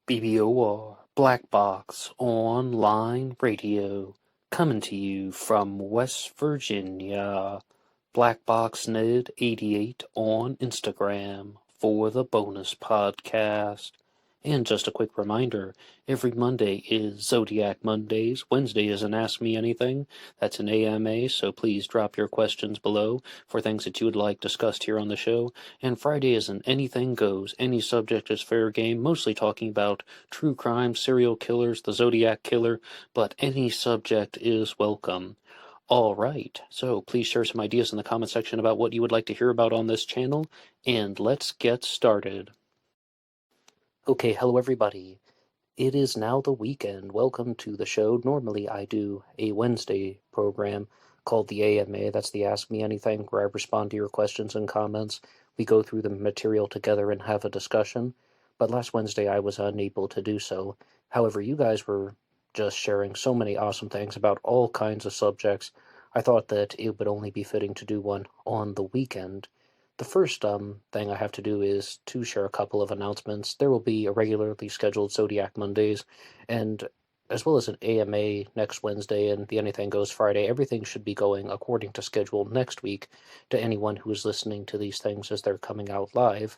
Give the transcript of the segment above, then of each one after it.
BBOR Black Box Online Radio, coming to you from West Virginia. BlackBoxNed88 on Instagram for the bonus podcast. And just a quick reminder, every Monday is Zodiac Mondays. Wednesday is an Ask Me Anything. That's an AMA, so please drop your questions below for things that you would like discussed here on the show. And Friday is an Anything Goes. Any subject is fair game, mostly talking about true crime, serial killers, the Zodiac Killer, but any subject is welcome. All right, so please share some ideas in the comment section about what you would like to hear about on this channel, and let's get started. Okay, hello everybody. It is now the weekend. Welcome to the show. Normally I do a Wednesday program called the AMA. That's the Ask Me Anything, where I respond to your questions and comments. We go through the material together and have a discussion. But last Wednesday I was unable to do so. However, you guys were just sharing so many awesome things about all kinds of subjects. I thought that it would only be fitting to do one on the weekend. The first thing I have to do is to share a couple of announcements. There will be a regularly scheduled Zodiac Mondays, and as well as an AMA next Wednesday and the Anything Goes Friday. Everything should be going according to schedule next week to anyone who is listening to these things as they're coming out live.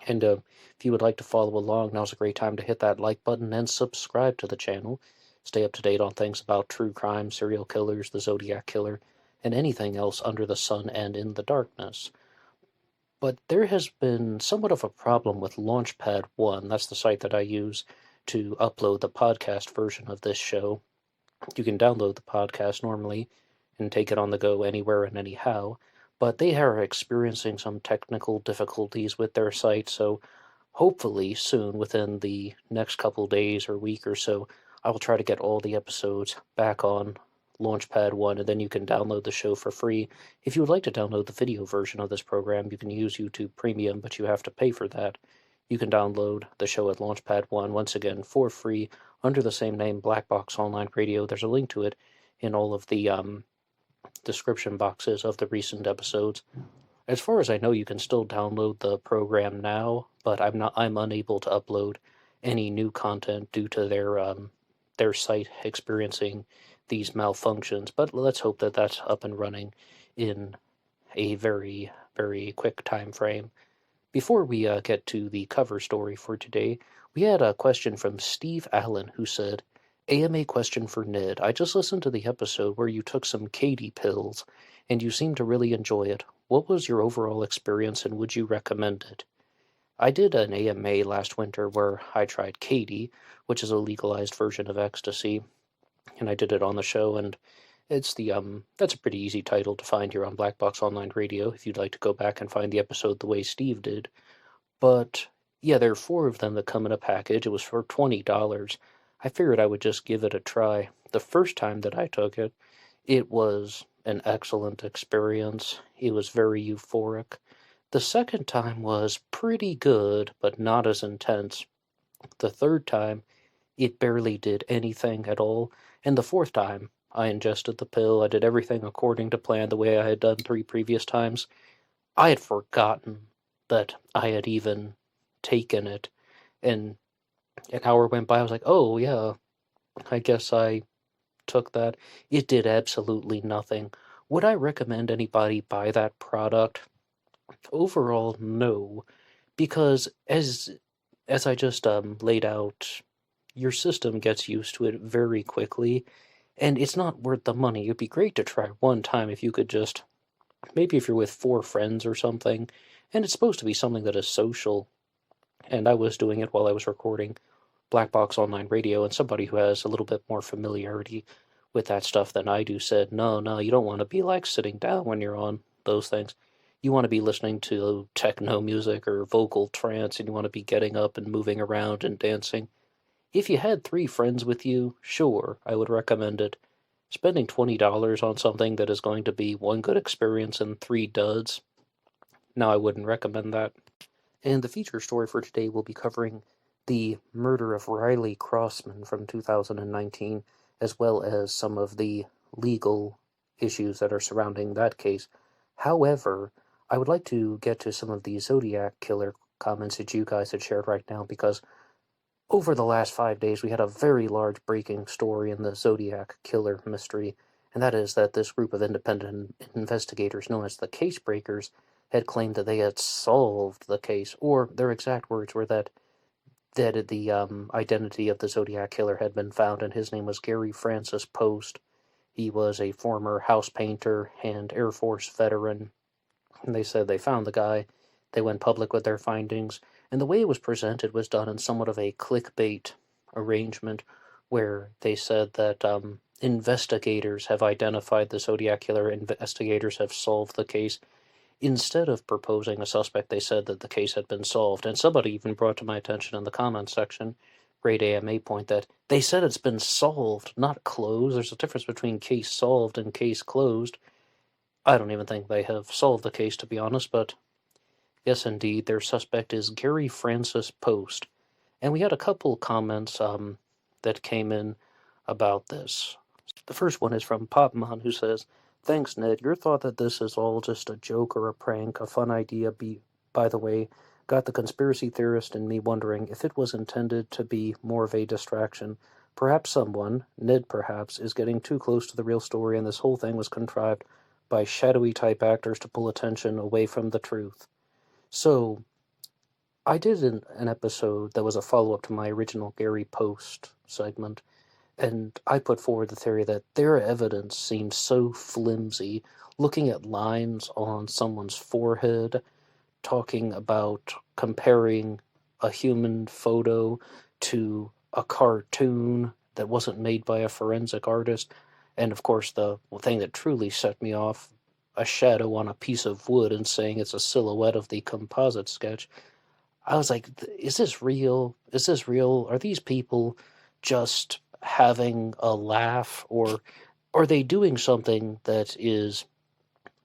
And if you would like to follow along, now's a great time to hit that like button and subscribe to the channel. Stay up to date on things about true crime, serial killers, the Zodiac Killer, and anything else under the sun and in the darkness. But there has been somewhat of a problem with LaunchPad 1. That's the site that I use to upload the podcast version of this show. You can download the podcast normally and take it on the go anywhere and anyhow, but they are experiencing some technical difficulties with their site, so hopefully soon, within the next couple days or week or so, I will try to get all the episodes back on LaunchPad 1, and then you can download the show for free. If you would like to download the video version of this program, you can use YouTube Premium, but you have to pay for that. You can download the show at LaunchPad 1, once again, for free, under the same name, BlackBoxOnlineRadio. There's a link to it in all of the description boxes of the recent episodes. As far as I know, you can still download the program now, but I'm unable to upload any new content due to their site experiencing these malfunctions, but let's hope that that's up and running in a very, very quick time frame. Before we get to the cover story for today, we had a question from Steve Allen, who said, AMA question for Ned. I just listened to the episode where you took some Katie pills, and you seemed to really enjoy it. What was your overall experience, and would you recommend it? I did an AMA last winter where I tried Katie, which is a legalized version of ecstasy, and I did it on the show, and it's that's a pretty easy title to find here on Black Box Online Radio if you'd like to go back and find the episode the way Steve did. But yeah, there are 4 of them that come in a package. It was for $20. I figured I would just give it a try. The first time that I took it, it was an excellent experience. It was very euphoric. The second time was pretty good, but not as intense. The third time, it barely did anything at all. And the fourth time, I ingested the pill. I did everything according to plan, the way I had done 3 previous times. I had forgotten that I had even taken it. And an hour went by. I was like, oh, yeah, I guess I took that. It did absolutely nothing. Would I recommend anybody buy that product? Overall, no. Because as I just laid out, your system gets used to it very quickly, and it's not worth the money. It'd be great to try one time if you could just, maybe if you're with 4 friends or something, and it's supposed to be something that is social, and I was doing it while I was recording Black Box Online Radio, and somebody who has a little bit more familiarity with that stuff than I do said, no, you don't want to be like sitting down when you're on those things. You want to be listening to techno music or vocal trance, and you want to be getting up and moving around and dancing. If you had 3 friends with you, sure, I would recommend it. Spending $20 on something that is going to be 1 good experience and 3 duds, no, I wouldn't recommend that. And the feature story for today will be covering the murder of Riley Crossman from 2019, as well as some of the legal issues that are surrounding that case. However, I would like to get to some of the Zodiac Killer comments that you guys had shared right now, because over the last 5 days, we had a very large breaking story in the Zodiac killer mystery, and that is that this group of independent investigators known as the Case Breakers had claimed that they had solved the case, or their exact words were that the identity of the Zodiac killer had been found, and his name was Gary Francis Poste. He was a former house painter and Air Force veteran. And they said they found the guy. They went public with their findings. And the way it was presented was done in somewhat of a clickbait arrangement where they said that investigators have identified the Zodiac killer, investigators have solved the case. Instead of proposing a suspect, they said that the case had been solved. And somebody even brought to my attention in the comments section, Great AMA point, that they said it's been solved, not closed. There's a difference between case solved and case closed. I don't even think they have solved the case, to be honest, but yes, indeed, their suspect is Gary Francis Poste. And we had a couple comments that came in about this. The first one is from Popmon, who says, "Thanks, Ned. Your thought that this is all just a joke or a prank, a fun idea, by the way, got the conspiracy theorist in me wondering if it was intended to be more of a distraction. Perhaps someone, Ned perhaps, is getting too close to the real story and this whole thing was contrived by shadowy type actors to pull attention away from the truth." So, I did an episode that was a follow-up to my original Gary Poste segment, and I put forward the theory that their evidence seemed so flimsy, looking at lines on someone's forehead, talking about comparing a human photo to a cartoon that wasn't made by a forensic artist, and of course the thing that truly set me off, a shadow on a piece of wood and saying it's a silhouette of the composite sketch. I was like, is this real? Is this real? Are these people just having a laugh, or are they doing something that is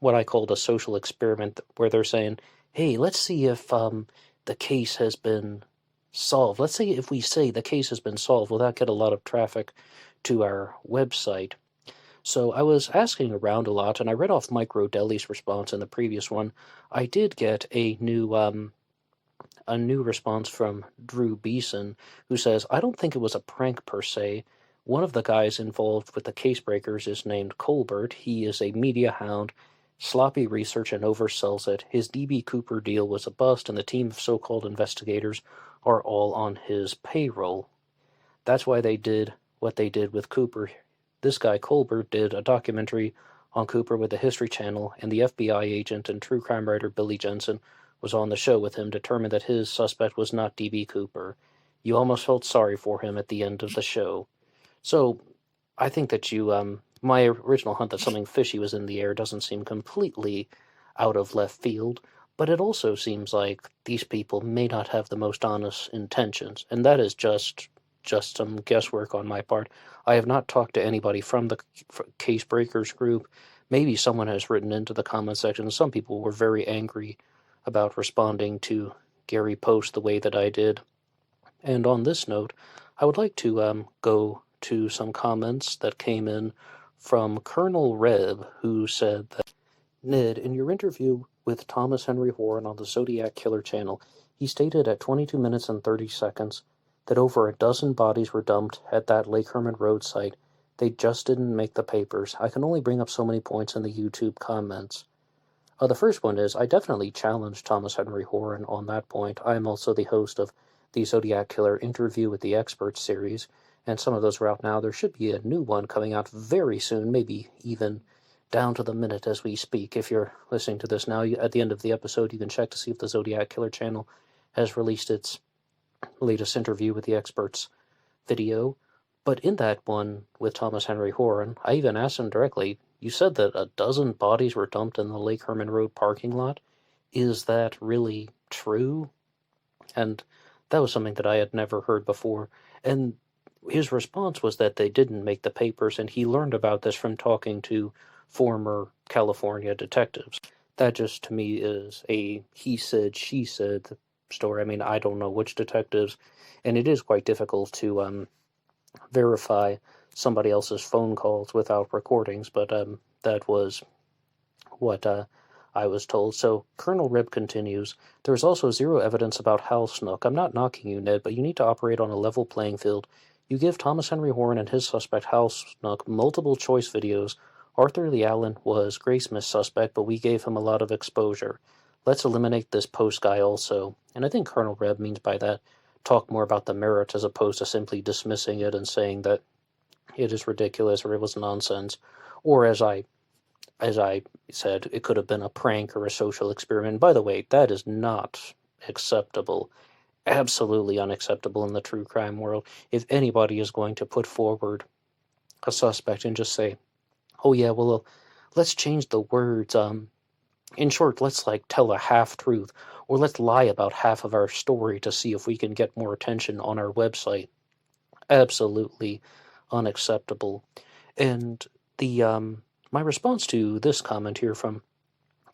what I called a social experiment, where they're saying, hey, let's see if the case has been solved. Let's say if we say the case has been solved, will that get a lot of traffic to our website? So I was asking around a lot, and I read off Micro Deli's response in the previous one. I did get a new response from Drew Beeson, who says, "I don't think it was a prank per se. One of the guys involved with the case breakers is named Colbert. He is a media hound, sloppy research and oversells it. His DB Cooper deal was a bust, and the team of so-called investigators are all on his payroll. That's why they did what they did with Cooper. This guy, Colbert, did a documentary on Cooper with the History Channel, and the FBI agent and true crime writer Billy Jensen was on the show with him, determined that his suspect was not DB Cooper. You almost felt sorry for him at the end of the show." So, I think that my original hunt that something fishy was in the air doesn't seem completely out of left field, but it also seems like these people may not have the most honest intentions, and that is just some guesswork on my part. I have not talked to anybody from the Case Breakers group. Maybe someone has written into the comment section. Some people were very angry about responding to Gary Poste the way that I did. And on this note, I would like to go to some comments that came in from Colonel Reb, who said that, "Ned, in your interview with Thomas Henry Horn on the Zodiac Killer channel, he stated at 22 minutes and 30 seconds that over a dozen bodies were dumped at that Lake Herman Road site. They just didn't make the papers. I can only bring up so many points in the YouTube comments." The first one is, I definitely challenged Thomas Henry Horn on that point. I am also the host of the Zodiac Killer Interview with the Experts series, and some of those are out now. There should be a new one coming out very soon, maybe even down to the minute as we speak. If you're listening to this now, at the end of the episode, you can check to see if the Zodiac Killer channel has released its latest interview with the experts video. But in that one with Thomas Henry Horn, I even asked him directly, you said that a dozen bodies were dumped in the Lake Herman Road parking lot. Is that really true? And that was something that I had never heard before. And his response was that they didn't make the papers, and he learned about this from talking to former California detectives. That just, to me, is a he said, she said story. I mean, I don't know which detectives, and it is quite difficult to verify somebody else's phone calls without recordings, but that was what I was told. So Colonel Rib continues, there is also zero evidence about Hal Snook. I'm not knocking you, Ned, but you need to operate on a level playing field. You give Thomas Henry Horn and his suspect Hal Snook multiple choice videos. Arthur Lee Allen was Graysmith's suspect, but we gave him a lot of exposure. Let's eliminate this Post guy also. And I think Colonel Reb means by that, talk more about the merits as opposed to simply dismissing it and saying that it is ridiculous or it was nonsense. Or as I said, it could have been a prank or a social experiment. By the way, that is not acceptable. Absolutely unacceptable in the true crime world. If anybody is going to put forward a suspect and just say, oh yeah, well, let's change the words, in short, let's tell a half-truth, or let's lie about half of our story to see if we can get more attention on our website. Absolutely unacceptable. And my response to this comment here from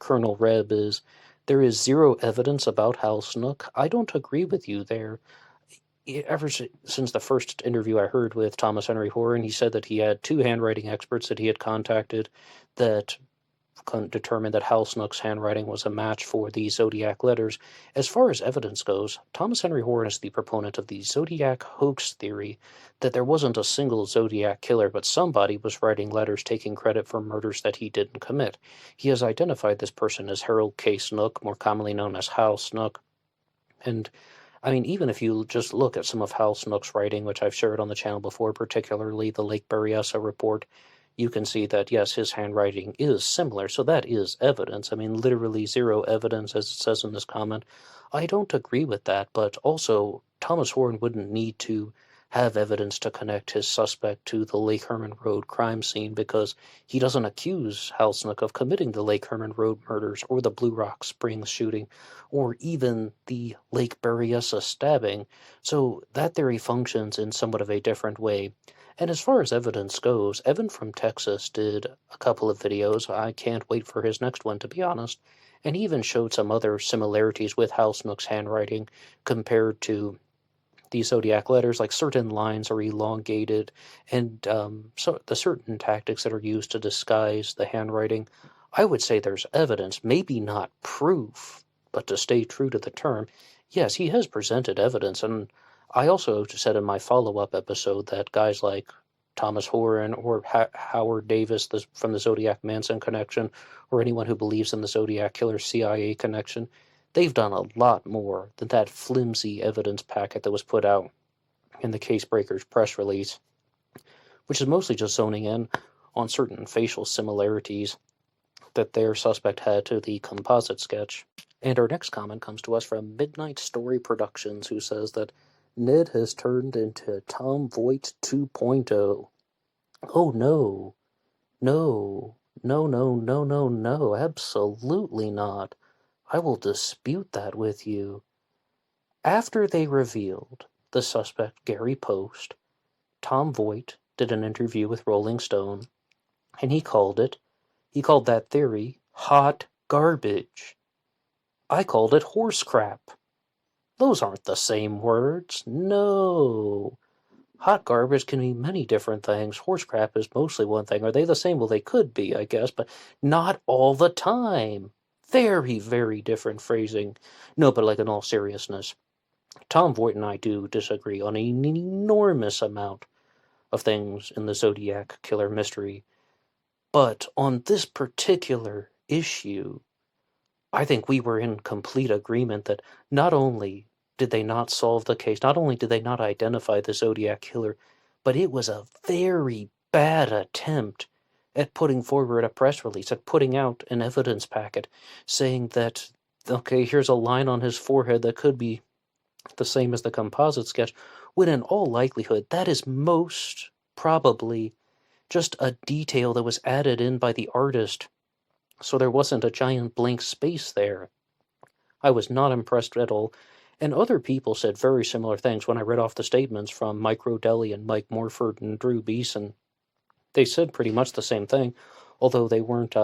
Colonel Reb is, there is zero evidence about Hal Snook. I don't agree with you there. Ever since the first interview I heard with Thomas Henry Horn, he said that he had 2 handwriting experts that he had contacted that determined that Hal Snook's handwriting was a match for the Zodiac letters. As far as evidence goes, Thomas Henry Horn is the proponent of the Zodiac hoax theory, that there wasn't a single Zodiac killer, but somebody was writing letters taking credit for murders that he didn't commit. He has identified this person as Harold K. Snook, more commonly known as Hal Snook. And I mean, even if you just look at some of Hal Snook's writing, which I've shared on the channel before, particularly the Lake Berryessa report, you can see that, yes, his handwriting is similar, so that is evidence. I mean, literally zero evidence, as it says in this comment. I don't agree with that, but also, Thomas Horn wouldn't need to have evidence to connect his suspect to the Lake Herman Road crime scene because he doesn't accuse Hal Snook of committing the Lake Herman Road murders or the Blue Rock Springs shooting or even the Lake Berryessa stabbing, so that theory functions in somewhat of a different way. And as far as evidence goes, Evan from Texas did a couple of videos. I can't wait for his next one, to be honest. And he even showed some other similarities with Hal Snook's handwriting compared to the Zodiac letters, like certain lines are elongated, and so the certain tactics that are used to disguise the handwriting. I would say there's evidence, maybe not proof, but to stay true to the term, yes, he has presented evidence, and I also said in my follow-up episode that guys like Thomas Horan or Howard Davis from the Zodiac Manson connection, or anyone who believes in the Zodiac Killer CIA connection, they've done a lot more than that flimsy evidence packet that was put out in the Case Breakers press release, which is mostly just zoning in on certain facial similarities that their suspect had to the composite sketch. And our next comment comes to us from Midnight Story Productions, who says that Ned has turned into Tom Voight 2.0. Oh no. No. No, no, no, no, no. Absolutely not. I will dispute that with you. After they revealed the suspect Gary Poste, Tom Voight did an interview with Rolling Stone, and he called that theory hot garbage. I called it horse crap. Those aren't the same words. No. Hot garbage can mean many different things. Horse crap is mostly one thing. Are they the same? Well, they could be, I guess, but not all the time. Very, very different phrasing. No, but in all seriousness, Tom Voight and I do disagree on an enormous amount of things in the Zodiac Killer mystery. But on this particular issue, I think we were in complete agreement that not only did they not solve the case, not only did they not identify the Zodiac Killer, but it was a very bad attempt at putting forward a press release, at putting out an evidence packet, saying that, okay, here's a line on his forehead that could be the same as the composite sketch, when in all likelihood that is most probably just a detail that was added in by the artist, so there wasn't a giant blank space there. I was not impressed at all, and other people said very similar things when I read off the statements from Mike Rodelli and Mike Morford and Drew Beeson. They said pretty much the same thing, although they weren't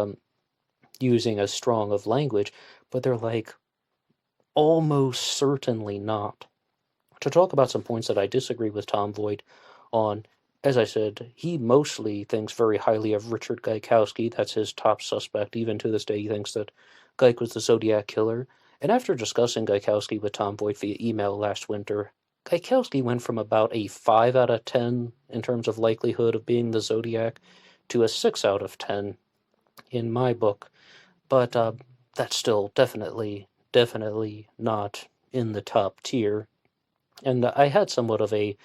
using as strong of language, but they're like, almost certainly not. To talk about some points that I disagree with Tom Voight on, as I said, he mostly thinks very highly of Richard Gaikowski. That's his top suspect. Even to this day, he thinks that Geik was the Zodiac killer, and after discussing Gaikowski with Tom Voigt via email last winter, Gaikowski went from about a 5 out of 10 in terms of likelihood of being the Zodiac to a 6 out of 10 in my book, but that's still definitely not in the top tier. And I had somewhat of a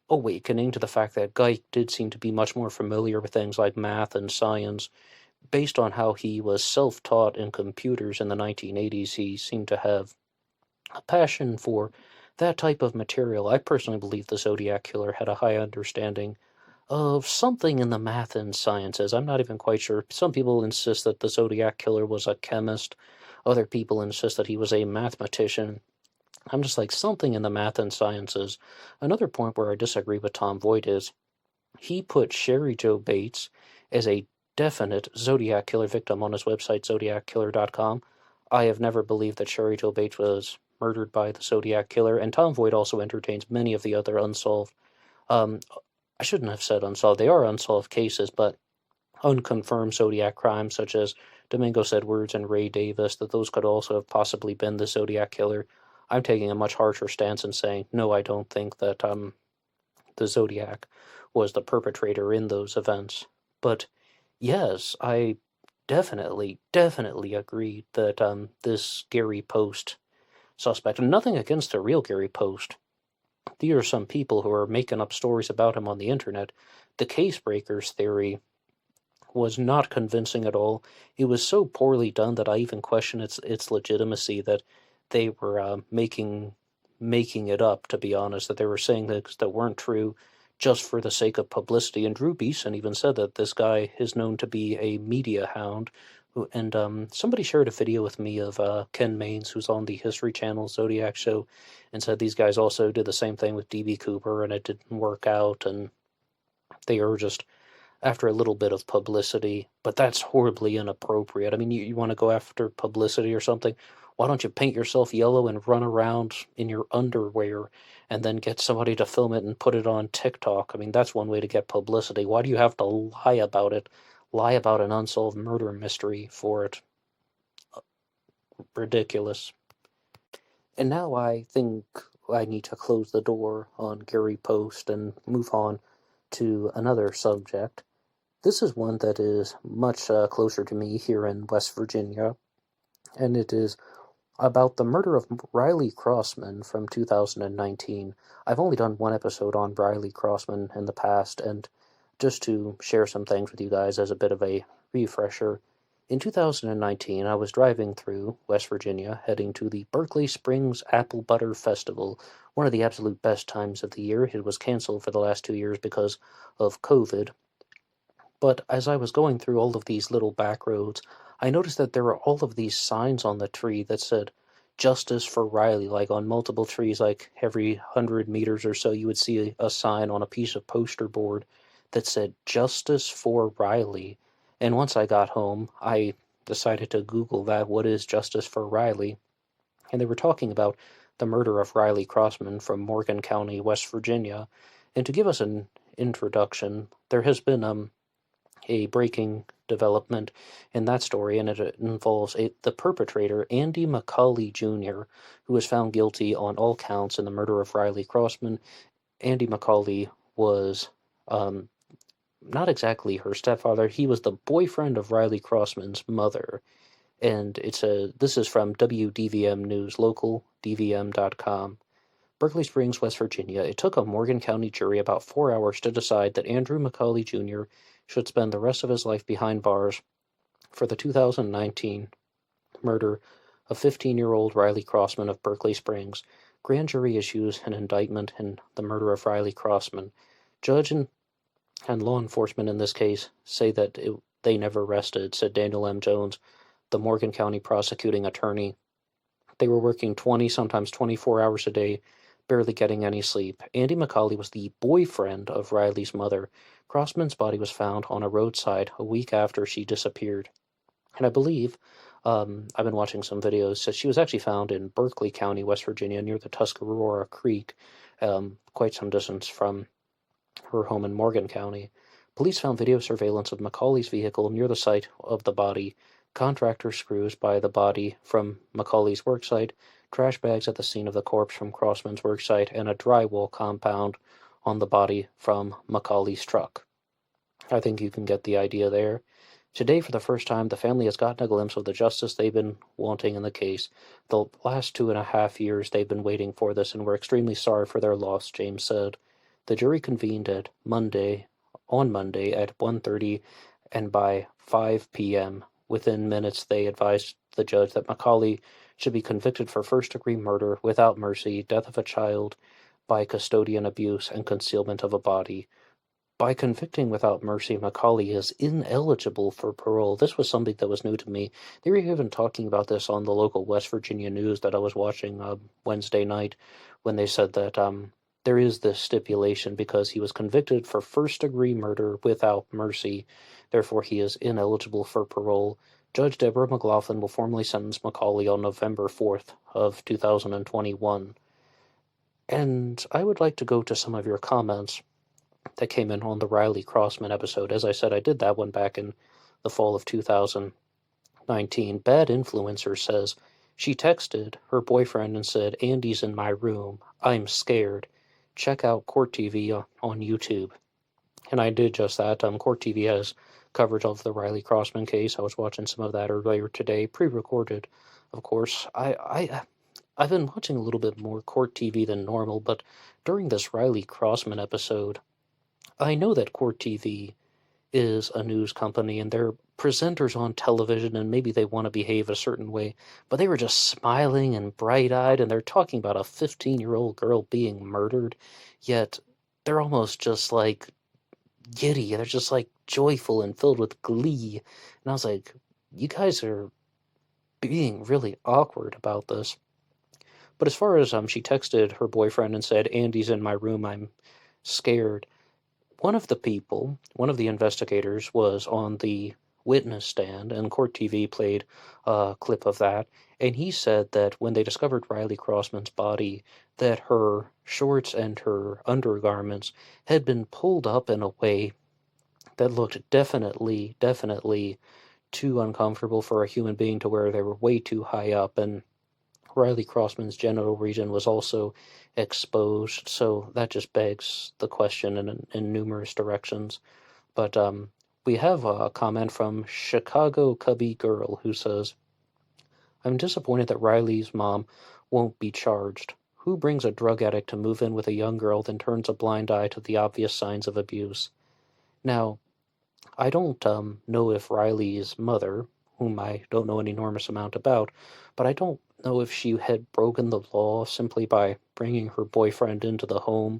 awakening to the fact that Geik did seem to be much more familiar with things like math and science. Based on how he was self-taught in computers in the 1980s, he seemed to have a passion for that type of material. I personally believe the Zodiac Killer had a high understanding of something in the math and sciences. I'm not even quite sure. Some people insist that the Zodiac Killer was a chemist. Other people insist that he was a mathematician. I'm just like, something in the math and sciences. Another point where I disagree with Tom Voigt is he put Sherry Joe Bates as a definite Zodiac Killer victim on his website, ZodiacKiller.com. I have never believed that Sherry Joe Bates was murdered by the Zodiac Killer, and Tom Voigt also entertains many of the other unsolved, I shouldn't have said unsolved, they are unsolved cases, but unconfirmed Zodiac crimes such as Domingos Edwards and Ray Davis, that those could also have possibly been the Zodiac Killer. I'm taking a much harsher stance and saying, no, I don't think that the Zodiac was the perpetrator in those events. But yes, I definitely agree that this Gary Poste suspect, and nothing against the real Gary Poste, these are some people who are making up stories about him on the internet. The case breakers theory was not convincing at all. It was so poorly done that I even question its legitimacy, that they were making it up, to be honest, that they were saying things that weren't true just for the sake of publicity. And Drew Beeson even said that this guy is known to be a media hound. And somebody shared a video with me of Ken Maines, who's on the History Channel Zodiac show, and said these guys also did the same thing with D.B. Cooper, and it didn't work out, and they were just after a little bit of publicity. But that's horribly inappropriate. I mean, you want to go after publicity or something? Why don't you paint yourself yellow and run around in your underwear and then get somebody to film it and put it on TikTok? I mean, that's one way to get publicity. Why do you have to lie about it? Lie about an unsolved murder mystery for it? Ridiculous. And now I think I need to close the door on Gary Poste and move on to another subject. This is one that is much closer to me here in West Virginia, and it is about the murder of Riley Crossman from 2019. I've only done one episode on Riley Crossman in the past, and just to share some things with you guys as a bit of a refresher, in 2019 I was driving through West Virginia heading to the Berkeley Springs Apple Butter Festival, one of the absolute best times of the year. It was canceled for the last 2 years because of COVID. But as I was going through all of these little back roads, I noticed that there were all of these signs on the tree that said, "Justice for Riley," like on multiple trees, like every 100 meters or so, you would see a sign on a piece of poster board that said, "Justice for Riley." And once I got home, I decided to Google that, what is Justice for Riley? And they were talking about the murder of Riley Crossman from Morgan County, West Virginia. And to give us an introduction, there has been a breaking development in that story, and it involves the perpetrator, Andy McCauley Jr., who was found guilty on all counts in the murder of Riley Crossman. Andy McCauley was not exactly her stepfather. He was the boyfriend of Riley Crossman's mother. And this is from WDVM News, localdvm.com. Berkeley Springs, West Virginia. It took a Morgan County jury about 4 hours to decide that Andrew McCauley Jr. should spend the rest of his life behind bars for the 2019 murder of 15-year-old Riley Crossman of Berkeley Springs. Grand jury issues an indictment in the murder of Riley Crossman. Judge and law enforcement in this case say that they never rested, said Daniel M. Jones, the Morgan County prosecuting attorney. They were working 20, sometimes 24 hours a day, barely getting any sleep. Andy McCauley was the boyfriend of Riley's mother. Crossman's body was found on a roadside a week after she disappeared. And I believe, I've been watching some videos, so she was actually found in Berkeley County, West Virginia, near the Tuscarora Creek, quite some distance from her home in Morgan County. Police found video surveillance of McCauley's vehicle near the site of the body contractor screws by the body from Macaulay's worksite, trash bags at the scene of the corpse from Crossman's worksite, and a drywall compound on the body from Macaulay's truck. I think you can get the idea there. Today, for the first time, the family has gotten a glimpse of the justice they've been wanting in the case. The last 2.5 years they've been waiting for this, and we're extremely sorry for their loss, James said. The jury convened on Monday at 1:30, and by 5 p.m., within minutes, they advised the judge that Macaulay should be convicted for first-degree murder without mercy, death of a child by custodian abuse, and concealment of a body. By convicting without mercy, Macaulay is ineligible for parole. This was something that was new to me. They were even talking about this on the local West Virginia news that I was watching Wednesday night, when they said that there is this stipulation because he was convicted for first-degree murder without mercy. Therefore, he is ineligible for parole. Judge Deborah McLaughlin will formally sentence Macaulay on November 4th of 2021. And I would like to go to some of your comments that came in on the Riley Crossman episode. As I said, I did that one back in the fall of 2019. Bad Influencer says, she texted her boyfriend and said, Andy's in my room. I'm scared. Check out Court TV on YouTube. And I did just that. Court TV has coverage of the Riley Crossman case. I was watching some of that earlier today, pre-recorded, of course. I've been watching a little bit more Court TV than normal, but during this Riley Crossman episode, I know that Court TV is a news company and they're presenters on television and maybe they want to behave a certain way, but they were just smiling and bright-eyed and they're talking about a 15-year-old girl being murdered, yet they're almost just like giddy. They're just like joyful and filled with glee. And I was like, you guys are being really awkward about this. But as far as she texted her boyfriend and said, Andy's in my room, I'm scared. One of the investigators was on the witness stand, and Court TV played a clip of that, and he said that when they discovered Riley Crossman's body, that her shorts and her undergarments had been pulled up in a way that looked definitely too uncomfortable for a human being to wear. They were way too high up, and Riley Crossman's genital region was also exposed, so that just begs the question in numerous directions. But we have a comment from Chicago Cubby Girl who says, I'm disappointed that Riley's mom won't be charged. Who brings a drug addict to move in with a young girl, then turns a blind eye to the obvious signs of abuse? Now, I don't know if Riley's mother, whom I don't know an enormous amount about, but I don't know if she had broken the law simply by bringing her boyfriend into the home.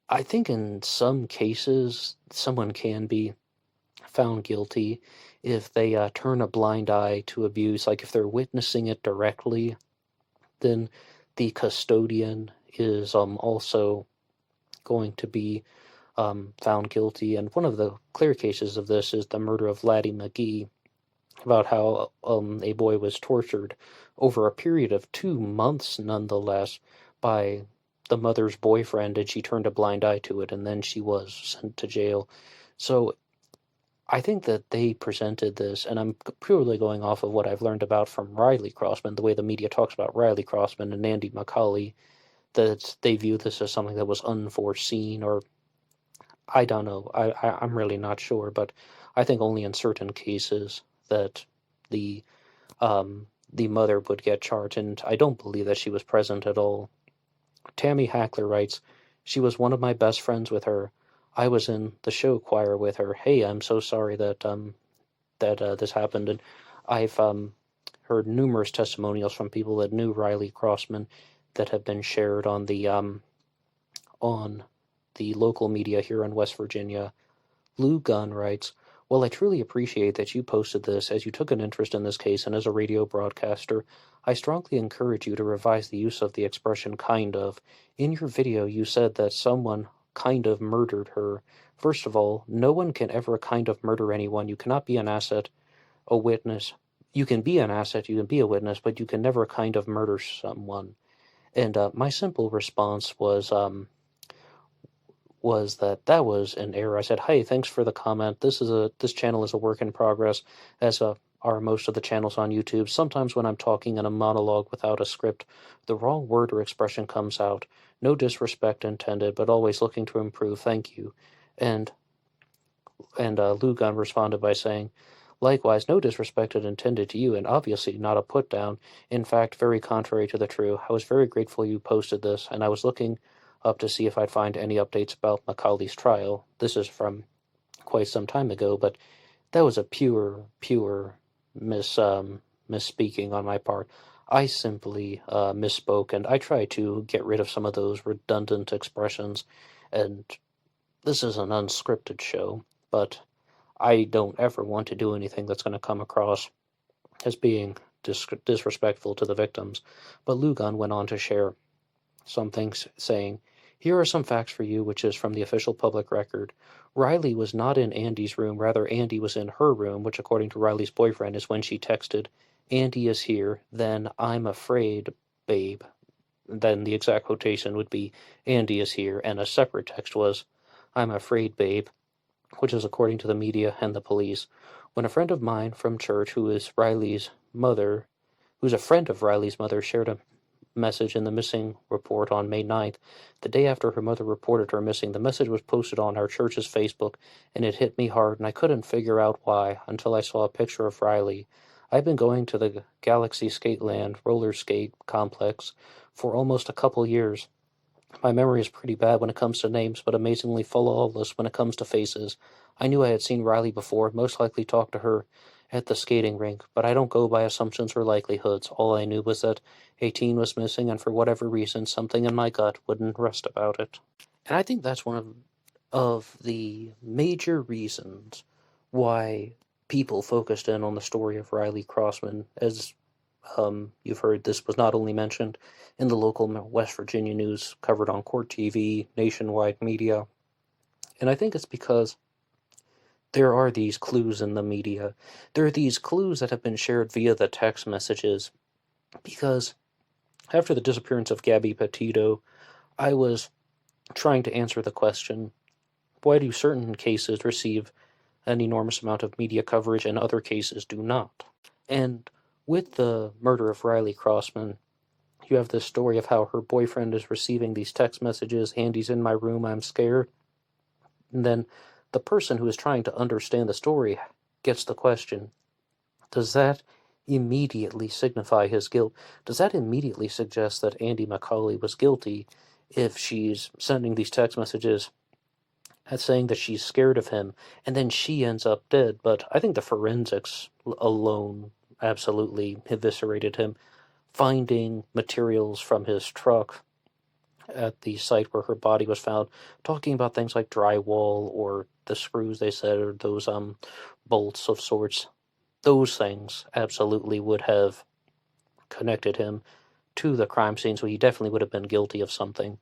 I think in some cases, someone can be found guilty if they turn a blind eye to abuse. Like if they're witnessing it directly, then the custodian is also going to be found guilty. And one of the clear cases of this is the murder of Laddie McGee, about how a boy was tortured over a period of 2 months, nonetheless, by the mother's boyfriend, and she turned a blind eye to it, and then she was sent to jail. So I think that they presented this, and I'm purely going off of what I've learned about from Riley Crossman, the way the media talks about Riley Crossman and Andy Macaulay, that they view this as something that was unforeseen, or I don't know. I'm really not sure, but I think only in certain cases that the mother would get charged, and I don't believe that she was present at all. Tammy Hackler writes, she was one of my best friends with her. I was in the show choir with her. Hey, I'm so sorry that this happened. And I've heard numerous testimonials from people that knew Riley Crossman that have been shared on the local media here in West Virginia. Lou Gunn writes, well, I truly appreciate that you posted this, as you took an interest in this case, and as a radio broadcaster, I strongly encourage you to revise the use of the expression kind of. In your video, you said that someone kind of murdered her. First of all, no one can ever kind of murder anyone. You cannot be an asset, a witness. You can be an asset, you can be a witness, but you can never kind of murder someone. And my simple response was that was an error. I said, hey, thanks for the comment. This channel is a work in progress. As a are most of the channels on YouTube. Sometimes when I'm talking in a monologue without a script, the wrong word or expression comes out. No disrespect intended, but always looking to improve. Thank you. And Lugan responded by saying, likewise, no disrespect intended to you, and obviously not a put down. In fact, very contrary to the truth. I was very grateful you posted this, and I was looking up to see if I'd find any updates about Macaulay's trial. This is from quite some time ago, but that was a pure misspeaking on my part. I simply misspoke, and I try to get rid of some of those redundant expressions, and this is an unscripted show, but I don't ever want to do anything that's going to come across as being disrespectful to the victims. But Lugan went on to share some things, saying, here are some facts for you, which is from the official public record. Riley was not in Andy's room, rather Andy was in her room, which according to Riley's boyfriend is when she texted, Andy is here, then I'm afraid, babe. Then the exact quotation would be, Andy is here, and a separate text was, I'm afraid, babe, which is according to the media and the police. When a friend of mine from church, who's a friend of Riley's mother, shared a message in the missing report on May 9th, the day after her mother reported her missing, the message was posted on our church's Facebook, and it hit me hard, and I couldn't figure out why until I saw a picture of Riley. I've been going to the Galaxy Skateland roller skate complex for almost a couple years. My memory is pretty bad when it comes to names, but amazingly flawless when it comes to faces. I knew I had seen Riley before, most likely talked to her at the skating rink, but I don't go by assumptions or likelihoods. All I knew was that a teen was missing, and for whatever reason, something in my gut wouldn't rest about it. And I think that's one of the major reasons why people focused in on the story of Riley Crossman. As you've heard, this was not only mentioned in the local West Virginia news, covered on court TV, nationwide media, and I think it's because there are these clues in the media. There are these clues that have been shared via the text messages, because after the disappearance of Gabby Petito, I was trying to answer the question, why do certain cases receive an enormous amount of media coverage and other cases do not? And with the murder of Riley Crossman, you have this story of how her boyfriend is receiving these text messages, Andy's in my room, I'm scared. And then the person who is trying to understand the story gets the question, does that immediately signify his guilt? Does that immediately suggest that Andy Macaulay was guilty if she's sending these text messages saying that she's scared of him, and then she ends up dead? But I think the forensics alone absolutely eviscerated him. Finding materials from his truck at the site where her body was found, talking about things like drywall or the screws, they said, or those bolts of sorts, those things absolutely would have connected him to the crime scene, so he definitely would have been guilty of something.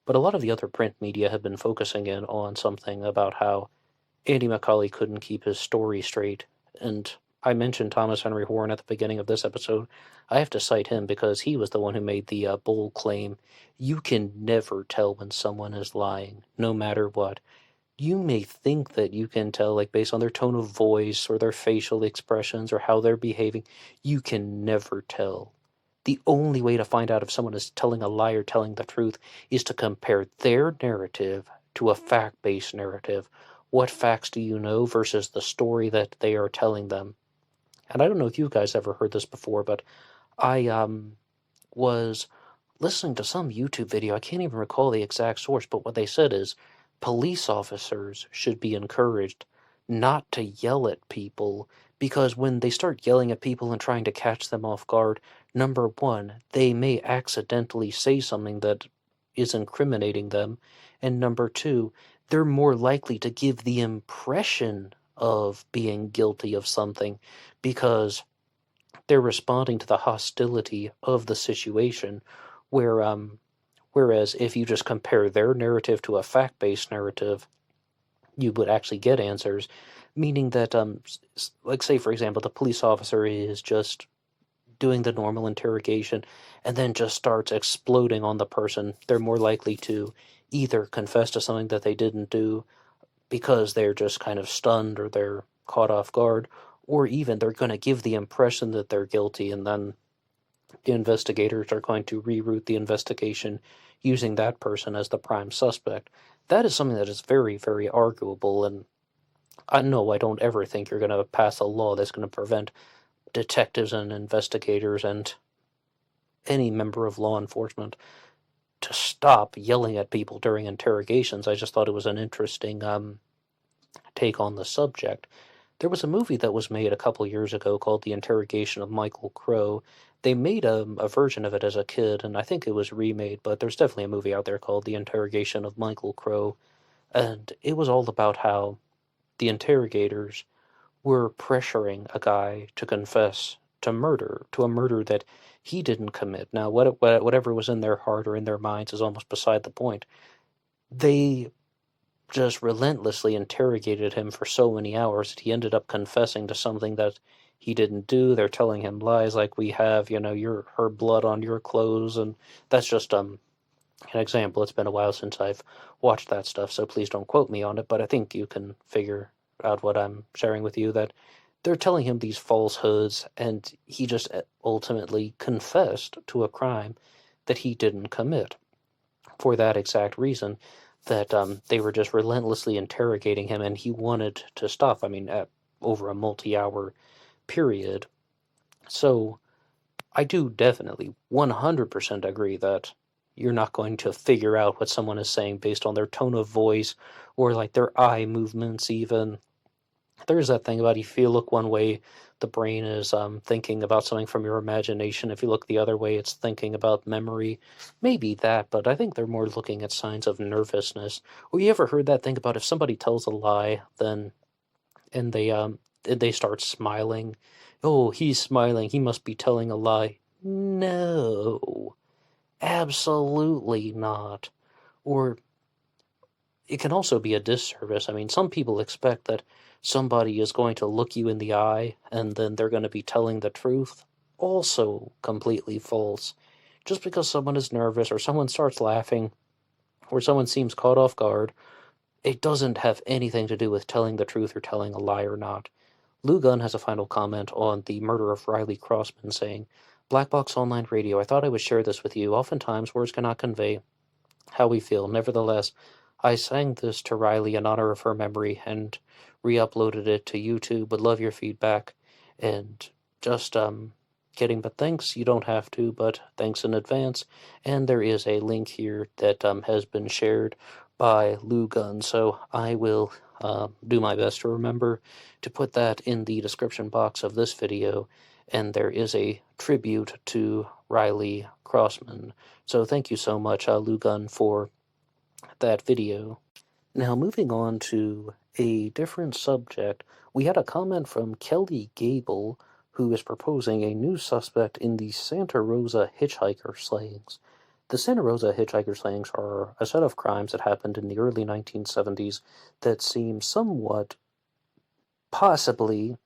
But a lot of the other print media have been focusing in on something about how Andy Macaulay couldn't keep his story straight, and I mentioned Thomas Henry Horn at the beginning of this episode. I have to cite him because he was the one who made the bold claim, you can never tell when someone is lying, no matter what. You may think that you can tell, like based on their tone of voice or their facial expressions or how they're behaving. You can never tell. The only way to find out if someone is telling a lie or telling the truth is to compare their narrative to a fact-based narrative. What facts do you know versus the story that they are telling them? And I don't know if you guys ever heard this before, but I was listening to some YouTube video. I can't even recall the exact source, but what they said is police officers should be encouraged not to yell at people, because when they start yelling at people and trying to catch them off guard, number one, they may accidentally say something that is incriminating them, and number two, they're more likely to give the impression of being guilty of something because they're responding to the hostility of the situation, whereas if you just compare their narrative to a fact-based narrative, you would actually get answers, meaning that, like say, for example, the police officer is just doing the normal interrogation and then just starts exploding on the person. They're more likely to either confess to something that they didn't do because they're just kind of stunned or they're caught off guard, or even they're going to give the impression that they're guilty, and then the investigators are going to reroute the investigation using that person as the prime suspect. That is something that is very, very arguable, and I don't ever think you're going to pass a law that's going to prevent detectives and investigators and any member of law enforcement to stop yelling at people during interrogations. I just thought it was an interesting take on the subject. There was a movie that was made a couple years ago called The Interrogation of Michael Crow. They made a version of it as a kid, and I think it was remade, but there's definitely a movie out there called The Interrogation of Michael Crow, and it was all about how the interrogators were pressuring a guy to confess to a murder that he didn't commit. Now, whatever was in their heart or in their minds is almost beside the point. They just relentlessly interrogated him for so many hours that he ended up confessing to something that he didn't do. They're telling him lies like, we have, her blood on your clothes, and that's just an example. It's been a while since I've watched that stuff, so please don't quote me on it, but I think you can figure out what I'm sharing with you, that they're telling him these falsehoods, and he just ultimately confessed to a crime that he didn't commit. For that exact reason, that they were just relentlessly interrogating him, and he wanted to stop. I mean, over a multi-hour period. So I do definitely 100% agree that you're not going to figure out what someone is saying based on their tone of voice or like their eye movements even. There's that thing about, if you look one way, the brain is thinking about something from your imagination. If you look the other way, it's thinking about memory. Maybe that, but I think they're more looking at signs of nervousness. Or you ever heard that thing about if somebody tells a lie, then and they start smiling? Oh, he's smiling. He must be telling a lie. No, absolutely not. Or it can also be a disservice. I mean, some people expect that somebody is going to look you in the eye and then they're going to be telling the truth. Also completely false. Just because someone is nervous or someone starts laughing or someone seems caught off guard, it doesn't have anything to do with telling the truth or telling a lie or not. Lou Gunn has a final comment on the murder of Riley Crossman, saying, "Black Box Online Radio, I thought I would share this with you. Oftentimes words cannot convey how we feel. Nevertheless, I sang this to Riley in honor of her memory and re-uploaded it to YouTube. Would love your feedback." And just kidding, but thanks. You don't have to, but thanks in advance. And there is a link here that has been shared by Lou Gunn, so I will do my best to remember to put that in the description box of this video. And there is a tribute to Riley Crossman. So thank you so much, Lou Gunn, for that video. Now, moving on to a different subject, we had a comment from Kelly Gable, who is proposing a new suspect in the Santa Rosa Hitchhiker Slayings. The Santa Rosa Hitchhiker Slayings are a set of crimes that happened in the early 1970s that seem somewhat, possibly,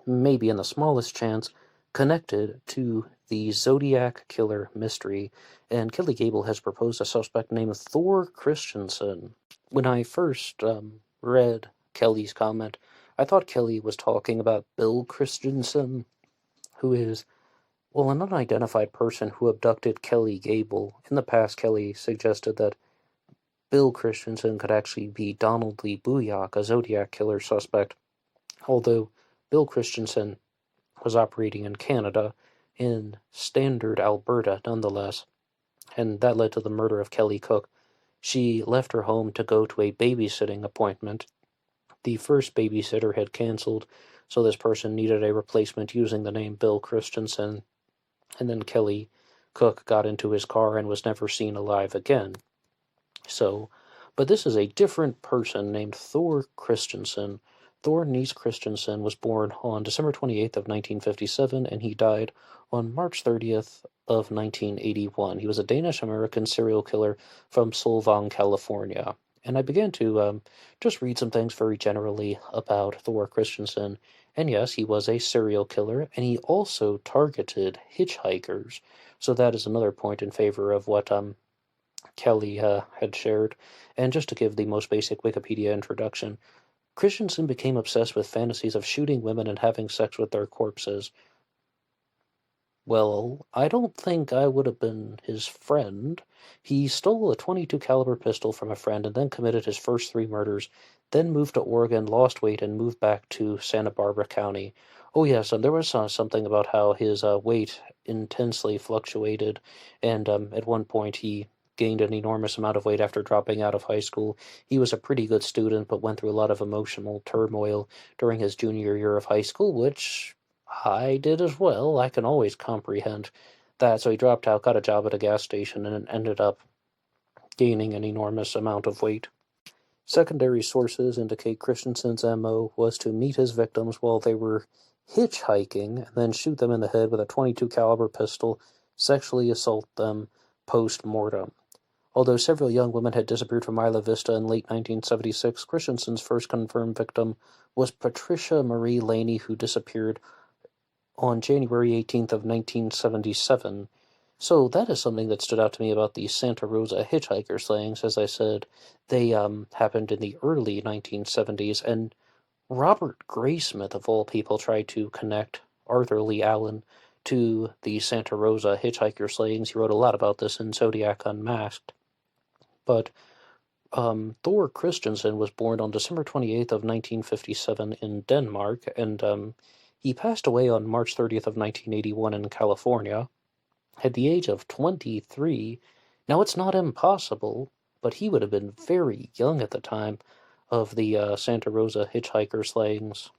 maybe in the smallest chance, connected to the Zodiac killer mystery, and Kelly Gable has proposed a suspect named Thor Christensen. When I first read Kelly's comment, I thought Kelly was talking about Bill Christensen, who is, well, an unidentified person who abducted Kelly Gable. In the past, Kelly suggested that Bill Christensen could actually be Donald Lee Booyack, a Zodiac killer suspect, although Bill Christensen was operating in Canada, in Standard, Alberta, nonetheless, and that led to the murder of Kelly Cook. She left her home to go to a babysitting appointment. The first babysitter had canceled, so this person needed a replacement using the name Bill Christensen, and then Kelly Cook got into his car and was never seen alive again. But this is a different person named Thor Christensen. Thor Nys Christensen was born on December 28th of 1957, and he died on March 30th of 1981. He was a Danish-American serial killer from Solvang, California. And I began to just read some things very generally about Thor Christensen. And yes, he was a serial killer, and he also targeted hitchhikers. So that is another point in favor of what Kelly had shared. And just to give the most basic Wikipedia introduction, Christensen became obsessed with fantasies of shooting women and having sex with their corpses. Well, I don't think I would have been his friend. He stole a .22 caliber pistol from a friend and then committed his first 3 murders, then moved to Oregon, lost weight, and moved back to Santa Barbara County. Oh yes, and there was something about how his weight intensely fluctuated, and at one point he gained an enormous amount of weight after dropping out of high school. He was a pretty good student, but went through a lot of emotional turmoil during his junior year of high school, which I did as well. I can always comprehend that. So he dropped out, got a job at a gas station, and ended up gaining an enormous amount of weight. Secondary sources indicate Christensen's MO was to meet his victims while they were hitchhiking and then shoot them in the head with a .22 caliber pistol, sexually assault them post-mortem. Although several young women had disappeared from Isla Vista in late 1976, Christensen's first confirmed victim was Patricia Marie Laney, who disappeared on January 18th of 1977. So that is something that stood out to me about the Santa Rosa Hitchhiker Slayings. As I said, they happened in the early 1970s, and Robert Graysmith, of all people, tried to connect Arthur Lee Allen to the Santa Rosa Hitchhiker Slayings. He wrote a lot about this in Zodiac Unmasked. But Thor Christensen was born on December 28th of 1957 in Denmark, and he passed away on March 30th of 1981 in California at the age of 23. Now, it's not impossible, but he would have been very young at the time of the Santa Rosa Hitchhiker Slayings.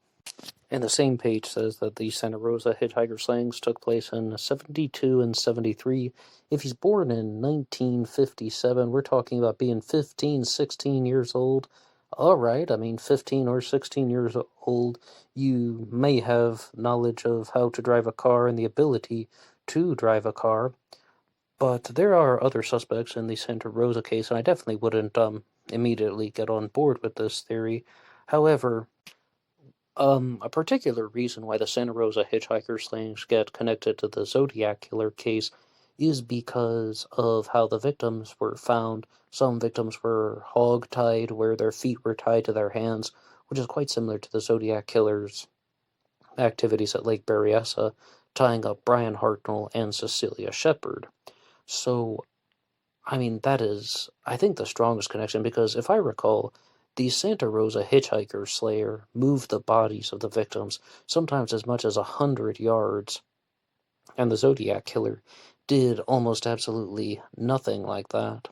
And the same page says that the Santa Rosa Hitchhiker Slayings took place in 72 and 73. If he's born in 1957, we're talking about being 15, 16 years old. All right, I mean, 15 or 16 years old, you may have knowledge of how to drive a car and the ability to drive a car. But there are other suspects in the Santa Rosa case, and I definitely wouldn't immediately get on board with this theory. However, a particular reason why the Santa Rosa Hitchhiker Slayings get connected to the Zodiac Killer case is because of how the victims were found. Some victims were hog-tied, where their feet were tied to their hands, which is quite similar to the Zodiac Killer's activities at Lake Berryessa, tying up Brian Hartnell and Cecilia Shepard. So, I mean, that is, I think, the strongest connection, because if I recall, the Santa Rosa Hitchhiker Slayer moved the bodies of the victims sometimes as much as 100 yards, and the Zodiac Killer did almost absolutely nothing like that.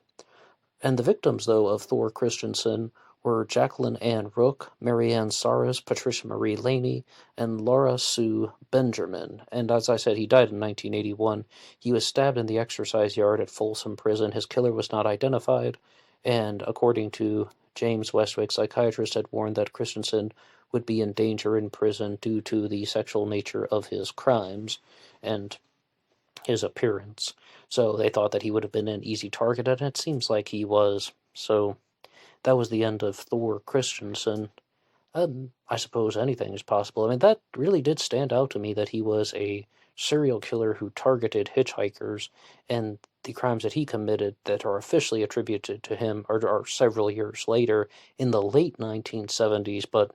And the victims, though, of Thor Christensen were Jacqueline Ann Rook, Marianne Saras, Patricia Marie Laney, and Laura Sue Benjamin. And as I said, he died in 1981. He was stabbed in the exercise yard at Folsom Prison. His killer was not identified, and according to James Westwick, psychiatrist, had warned that Christensen would be in danger in prison due to the sexual nature of his crimes and his appearance. So they thought that he would have been an easy target, and it seems like he was. So that was the end of Thor Christensen. I suppose anything is possible. I mean, that really did stand out to me, that he was a serial killer who targeted hitchhikers, and the crimes that he committed that are officially attributed to him are several years later in the late 1970s. But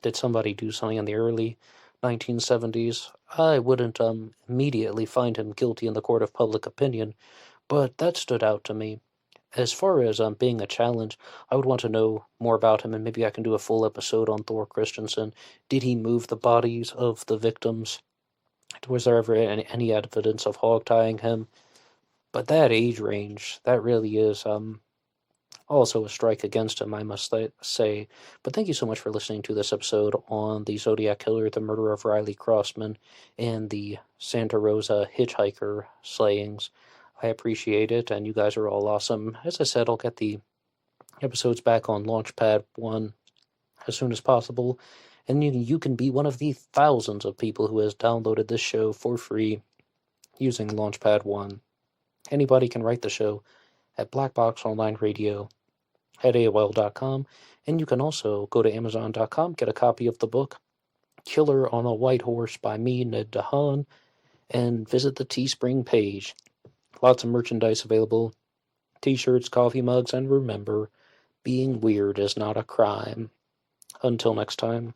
did somebody do something in the early 1970s? I wouldn't immediately find him guilty in the court of public opinion, but that stood out to me. As far as being a challenge, I would want to know more about him, and maybe I can do a full episode on Thor Christensen. Did he move the bodies of the victims? Was there ever any evidence of hog-tying him? But that age range, that really is also a strike against him, I must say. But thank you so much for listening to this episode on the Zodiac Killer, the murder of Riley Crossman, and the Santa Rosa Hitchhiker Slayings. I appreciate it, and you guys are all awesome. As I said, I'll get the episodes back on LaunchPad 1 as soon as possible, and you can be one of the thousands of people who has downloaded this show for free using LaunchPad 1. Anybody can write the show at BlackBoxOnlineRadio at AOL.com, and you can also go to Amazon.com, get a copy of the book Killer on a White Horse by me, Ned DeHaan, and visit the Teespring page. Lots of merchandise available, t-shirts, coffee mugs, and remember, being weird is not a crime. Until next time.